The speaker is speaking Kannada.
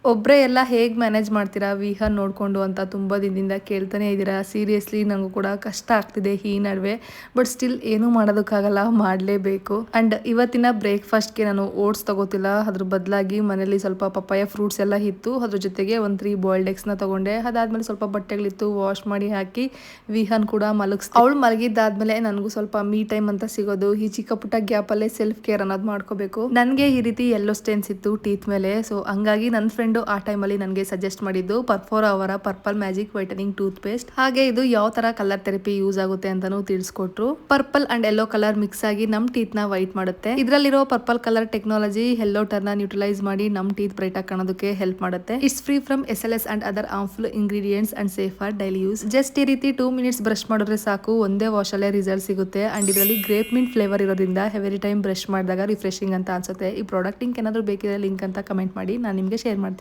ಒಬ್ಬರೇ ಎಲ್ಲ ಹೇಗೆ ಮ್ಯಾನೇಜ್ ಮಾಡ್ತೀರಾ ವಿಹಾನ್ ನೋಡಿಕೊಂಡು ಅಂತ ತುಂಬ ದಿನದಿಂದ ಕೇಳ್ತಾನೆ ಇದ್ದೀರಾ. ಸೀರಿಯಸ್ಲಿ ನನಗೂ ಕೂಡ ಕಷ್ಟ ಆಗ್ತಿದೆ ಈ ನಡುವೆ. ಬಟ್ ಸ್ಟಿಲ್ ಏನೂ ಮಾಡೋದಕ್ಕಾಗಲ್ಲ, ಮಾಡಲೇಬೇಕು. ಆ್ಯಂಡ್ ಇವತ್ತಿನ ಬ್ರೇಕ್ಫಾಸ್ಟ್ಗೆ ನಾನು ಓಟ್ಸ್ ತಗೋತಿಲ್ಲ, ಅದ್ರ ಬದಲಾಗಿ ಮನೇಲಿ ಸ್ವಲ್ಪ ಪಪ್ಪಾಯ ಫ್ರೂಟ್ಸ್ ಎಲ್ಲ ಇತ್ತು, ಅದ್ರ ಜೊತೆಗೆ ಒಂದು 3 ಬಾಯ್ಲ್ಡ್ ಎಗ್ಸ್ನ ತೊಗೊಂಡೆ. ಅದಾದಮೇಲೆ ಸ್ವಲ್ಪ ಬಟ್ಟೆಗಳಿತ್ತು, ವಾಶ್ ಮಾಡಿ ಹಾಕಿ ವಿಹಾನ್ ಕೂಡ ಮಲಗಿಸ್ತೀನಿ. ಅವಳು ಮಲಗಿದ್ದಾದ್ಮೇಲೆ ನನಗೂ ಸ್ವಲ್ಪ ಮೀ ಟೈಮ್ ಅಂತ ಸಿಗೋದು. ಈ ಚಿಕ್ಕ ಪುಟ್ಟ ಗ್ಯಾಪಲ್ಲೇ ಸೆಲ್ಫ್ ಕೇರ್ ಅನ್ನೋದು ಮಾಡ್ಕೋಬೇಕು. ನನಗೆ ಈ ರೀತಿ ಎಲ್ಲೋ ಸ್ಟೇನ್ಸ್ ಇತ್ತು ಟೀತ್ ಮೇಲೆ. ಸೊ ಹಂಗಾಗಿ ನನ್ನ ಫ್ರೆಂಡ್ ಆ ಟೈಮಲ್ಲಿ ನನಗೆ ಸಜೆಸ್ಟ್ ಮಾಡಿದ್ದು ಪರ್ಫೋರಾ ಅವರ purple magic whitening toothpaste. ಹಾಗೆ ಇದು ಯಾವ ತರ ಕಲರ್ ಥೆರಪಿ ಯೂಸ್ ಆಗುತ್ತೆ ಅಂತಾನೂ ತಿಳಿಸ್ಕೊಟ್ರು. Purple and yellow colour mix ಆಗಿ ನಮ್ ಟೀತ್ ನ ವೈಟ್ ಮಾಡುತ್ತೆ. ಇದರಲ್ಲಿರೋ purple colour technology yellow turn neutralise ಮಾಡಿ ನಮ್ ಟೀತ್ ಬ್ರೈಟ್ ಆಗಿ ಕಾಣೋದಕ್ಕೆ ಹೆಲ್ಪ್ ಮಾಡುತ್ತೆ. It's free from SLS and other harmful ingredients and safe for daily use. Just ಈ ರೀತಿ 2 ಮಿನಿಟ್ಸ್ ಬ್ರಷ್ ಮಾಡಿದ್ರೆ ಸಾಕು, ಒಂದೇ ವಾಶ್ ಅಲ್ಲೇ ರಿಸಲ್ಟ್ ಸಿಗುತ್ತೆ. ಅಂಡ್ ಇದರಲ್ಲಿ ಗ್ರೇಪ್ ಮಿಂಟ್ ಫ್ಲೇವರ್ ಇರೋದ್ರಿಂದ ಎವ್ರಿ ಟೈಮ್ ಬ್ರಷ್ ಮಾಡಿದಾಗ ರಿಫ್ರೆಶಿಂಗ್ ಅಂತ ಅನ್ಸುತ್ತೆ. ಈ ಪ್ರಾಡಕ್ಟ್ ಲಿಂಕ್ ಏನಾದರೂ ಬೇಕಿದ್ರೆ ಲಿಂಕ್ ಅಂತ ಕಮೆಂಟ್ ಮಾಡಿ, ನಾನು ನಿಮಗೆ ಶೇರ್ ಮಾಡ್ತೀನಿ.